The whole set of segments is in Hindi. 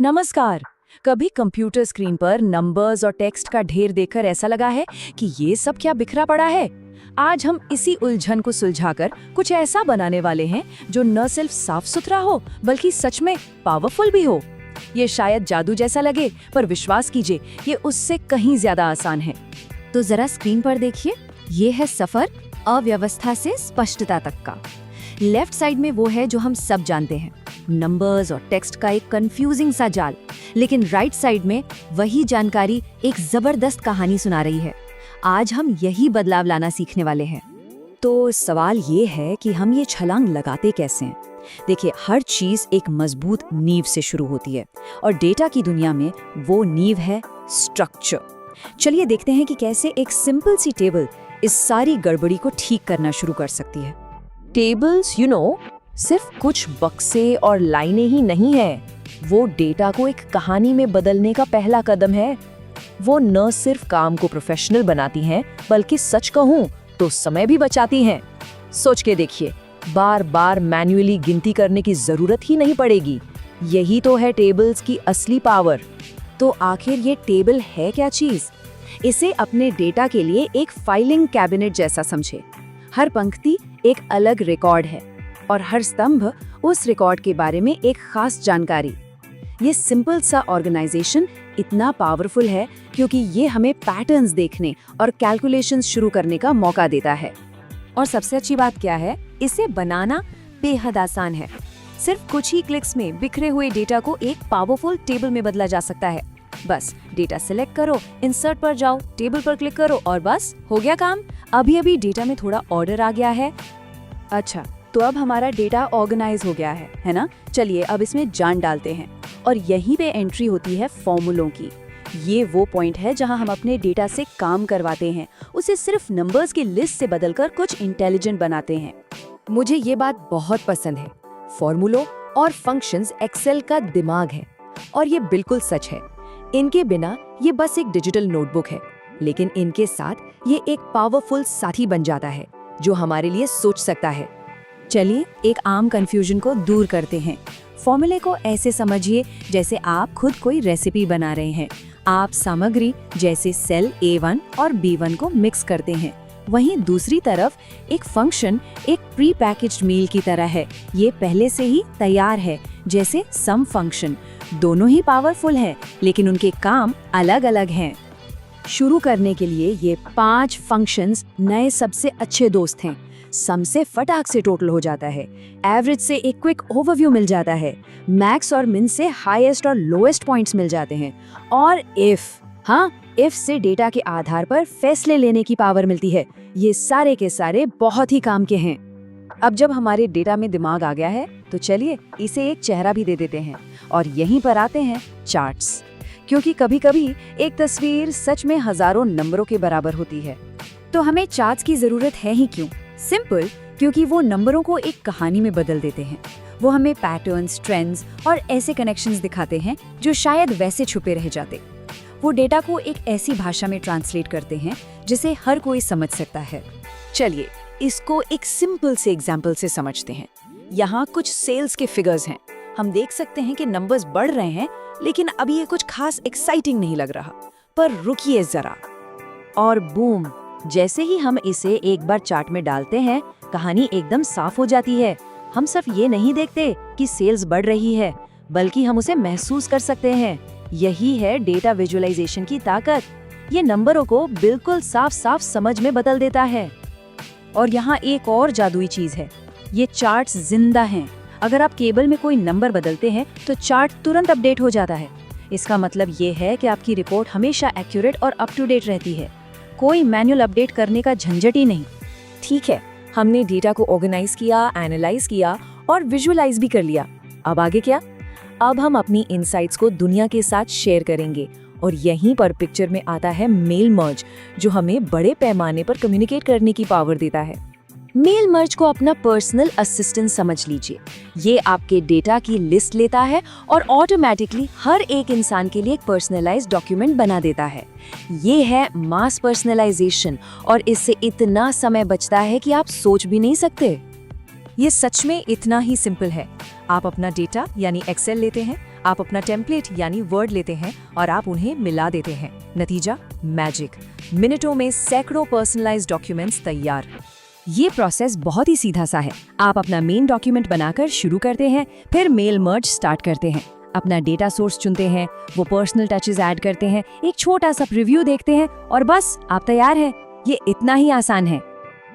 नमस्कार। कभी कंप्यूटर स्क्रीन पर नंबर्स और टेक्स्ट का ढेर देखकर ऐसा लगा है कि ये सब क्या बिखरा पड़ा है। आज हम इसी उलझन को सुलझाकर कुछ ऐसा बनाने वाले हैं जो न सिर्फ साफ सुथरा हो बल्कि सच में पावरफुल भी हो। ये शायद जादू जैसा लगे, पर विश्वास कीजिए ये उससे कहीं ज्यादा आसान है। तो जरा स्क्रीन पर देखिए, ये है सफर अव्यवस्था से स्पष्टता तक का। लेफ्ट साइड में वो है जो हम सब जानते हैं, नंबर्स और टेक्स्ट का एक कंफ्यूजिंग सा जाल। लेकिन राइट साइड में वही जानकारी एक जबरदस्त कहानी सुना रही है। आज हम यही बदलाव लाना सीखने वाले हैं। तो सवाल ये है कि हम ये छलांग लगाते कैसे हैं। देखिए, हर चीज एक मजबूत नींव से शुरू होती है और डेटा की दुनिया में वो नींव है स्ट्रक्चर। चलिए देखते हैं कि कैसे एक सिंपल सी टेबल इस सारी गड़बड़ी को ठीक करना शुरू कर सकती है। टेबल्स सिर्फ कुछ बक्से और लाइनें ही नहीं है, वो डेटा को एक कहानी में बदलने का पहला कदम है। वो न सिर्फ काम को प्रोफेशनल बनाती हैं, बल्कि सच कहूं तो समय भी बचाती हैं। सोच के देखिए, बार बार मैन्युअली गिनती करने की जरूरत ही नहीं पड़ेगी। यही तो है टेबल्स की असली पावर। तो आखिर ये टेबल है क्या चीज? इसे अपने डेटा के लिए एक फाइलिंग कैबिनेट जैसा समझे। हर पंक्ति एक अलग रिकॉर्ड है और हर स्तंभ उस रिकॉर्ड के बारे में एक खास जानकारी। ये सिंपल सा ऑर्गेनाइजेशन इतना पावरफुल है क्योंकि ये हमें पैटर्न्स देखने और कैलकुलेशंस शुरू करने का मौका देता है। और सबसे अच्छी बात क्या है, इसे बनाना बेहद आसान है। सिर्फ कुछ ही क्लिक्स में बिखरे हुए डेटा को एक पावरफुल टेबल में बदला जा सकता है। बस डेटा सिलेक्ट करो, इंसर्ट पर जाओ, टेबल पर क्लिक करो और बस हो गया काम। अभी डेटा में थोड़ा ऑर्डर आ गया है। अच्छा, तो अब हमारा डेटा ऑर्गेनाइज हो गया है ना? चलिए अब इसमें जान डालते हैं। और यहीं पे एंट्री होती है फॉर्मूलों की। ये वो पॉइंट है जहां हम अपने डेटा से काम करवाते हैं, उसे सिर्फ नंबर्स की लिस्ट से बदलकर कुछ इंटेलिजेंट बनाते हैं। मुझे ये बात बहुत पसंद है। फॉर्मूलों और फंक्शंस एक्सेल का दिमाग है और ये बिल्कुल सच है। इनके बिना ये बस एक डिजिटल नोटबुक है, लेकिन इनके साथ ये एक पावरफुल साथी बन जाता है जो हमारे लिए सोच सकता है। चलिए एक आम कंफ्यूजन को दूर करते हैं। फॉर्मूले को ऐसे समझिए जैसे आप खुद कोई रेसिपी बना रहे हैं। आप सामग्री जैसे सेल A1 और B1 को मिक्स करते हैं। वहीं दूसरी तरफ एक फंक्शन एक प्री पैकेज्ड मील की तरह है। ये पहले से ही तैयार है, जैसे सम फंक्शन। दोनों ही पावरफुल हैं, लेकिन उनके काम अलग अलग हैं। शुरू करने के लिए ये 5 फंक्शंस नए सबसे अच्छे दोस्त हैं। सम से फटाक से टोटल हो जाता है, एवरेज से एक क्विक ओवरव्यू मिल जाता है, मैक्स और मिन से हाईएस्ट और लोएस्ट पॉइंट्स मिल जाते हैं, और इफ से डेटा के आधार पर फैसले लेने की पावर मिलती है। ये सारे के सारे बहुत ही काम के हैं। अब जब हमारे डेटा में दिमाग आ गया है, तो चलिए इसे एक चेहरा भी दे देते हैं। और यहीं पर आते हैं चार्ट्स, क्योंकि कभी-कभी एक तस्वीर सच में हजारों नंबरों के बराबर होती है। तो हमें चार्ट्स की जरूरत है ही क्यों? सिंपल, क्योंकि वो नंबरों को एक कहानी में बदल देते हैं। वो हमें पैटर्न्स, ट्रेंड्स और ऐसे कनेक्शंस दिखाते हैं जो शायद वैसे छुपे रह जाते। वो डेटा को एक ऐसी भाषा में ट्रांसलेट करते हैं जिसे हर कोई समझ सकता है। चलिए इसको एक सिंपल से एग्जाम्पल से समझते हैं। यहाँ कुछ सेल्स के फिगर्स हैं। हम देख सकते हैं कि नंबर्स बढ़ रहे हैं, लेकिन अभी ये कुछ खास एक्साइटिंग नहीं लग रहा। पर रुकिए जरा, और बूम, जैसे ही हम इसे एक बार चार्ट में डालते हैं, कहानी एकदम साफ हो जाती है। हम सिर्फ ये नहीं देखते कि सेल्स बढ़ रही है, बल्कि हम उसे महसूस कर सकते हैं। यही है डेटा विजुअलाइजेशन की ताकत। ये नंबरों को बिल्कुल साफ साफ समझ में बदल देता है। और यहाँ एक और जादुई चीज है, ये चार्ट्स जिंदा हैं। अगर आप केबल में कोई नंबर बदलते हैं तो चार्ट तुरंत अपडेट हो जाता है। इसका मतलब ये है कि आपकी रिपोर्ट हमेशा एक्यूरेट और अप टू डेट रहती है। कोई मैनुअल अपडेट करने का झंझट ही नहीं। ठीक है, हमने डेटा को ऑर्गेनाइज किया, एनालाइज किया और विजुअलाइज भी कर लिया। अब आगे क्या? अब हम अपनी इनसाइट्स को दुनिया के साथ शेयर करेंगे। और यहीं पर पिक्चर में आता है मेल मर्ज, जो हमें बड़े पैमाने पर कम्युनिकेट करने की पावर देता है। मेल मर्ज को अपना पर्सनल असिस्टेंट समझ लीजिए। ये आपके डेटा की लिस्ट लेता है और ऑटोमेटिकली हर एक इंसान के लिए एक पर्सनलाइज्ड डॉक्यूमेंट बना देता है। ये है मास पर्सनलाइजेशन, और इससे इतना समय बचता है कि आप सोच भी नहीं सकते। ये सच में इतना ही सिंपल है। आप अपना डेटा यानी एक्सेल लेते हैं, आप अपना टेम्पलेट यानी वर्ड लेते हैं और आप उन्हें मिला देते हैं। नतीजा मैजिक, मिनटों में सैकड़ों पर्सनलाइज्ड डॉक्यूमेंट्स तैयार। ये प्रोसेस बहुत ही सीधा सा है। आप अपना मेन डॉक्यूमेंट बनाकर शुरू करते हैं, फिर मेल मर्ज स्टार्ट करते हैं, अपना डेटा सोर्स चुनते हैं, वो पर्सनल टचेस ऐड करते हैं, एक छोटा सा प्रीव्यू देखते हैं और बस आप तैयार हैं। ये इतना ही आसान है।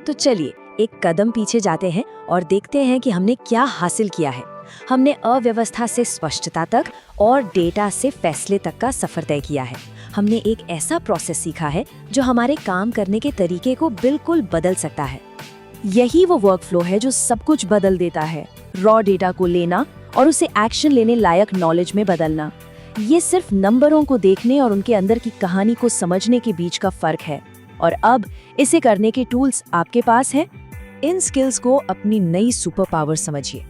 तो चलिए एक कदम पीछे जाते हैं और देखते हैं कि हमने क्या हासिल किया है। हमने अव्यवस्था से स्पष्टता तक और डेटा से फैसले तक का सफर तय किया है। हमने एक ऐसा प्रोसेस सीखा है जो हमारे काम करने के तरीके को बिल्कुल बदल सकता है। यही वो वर्कफ्लो है जो सब कुछ बदल देता है। रॉ डेटा को लेना और उसे एक्शन लेने लायक नॉलेज में बदलना। ये सिर्फ नंबरों को देखने और उनके अंदर की कहानी को समझने के बीच का फर्क है। और अब इसे करने के टूल्स आपके पास हैं। इन स्किल्स को अपनी नई सुपर पावर समझिए।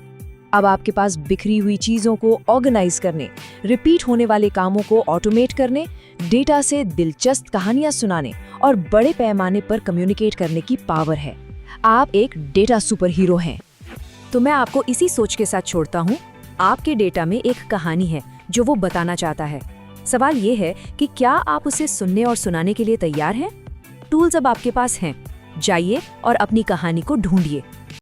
अब आपके पास बिखरी हुई चीजों को ऑर्गेनाइज करने, रिपीट होने वाले कामों को ऑटोमेट करने, डेटा से दिलचस्प कहानियां सुनाने और बड़े पैमाने पर कम्युनिकेट करने की पावर है। आप एक डेटा सुपर हीरो हैं। तो मैं आपको इसी सोच के साथ छोड़ता हूँ। आपके डेटा में एक कहानी है जो वो बताना चाहता है। सवाल ये है कि क्या आप उसे सुनने और सुनाने के लिए तैयार हैं? टूल्स अब आपके पास हैं। जाइए और अपनी कहानी को ढूंढिए।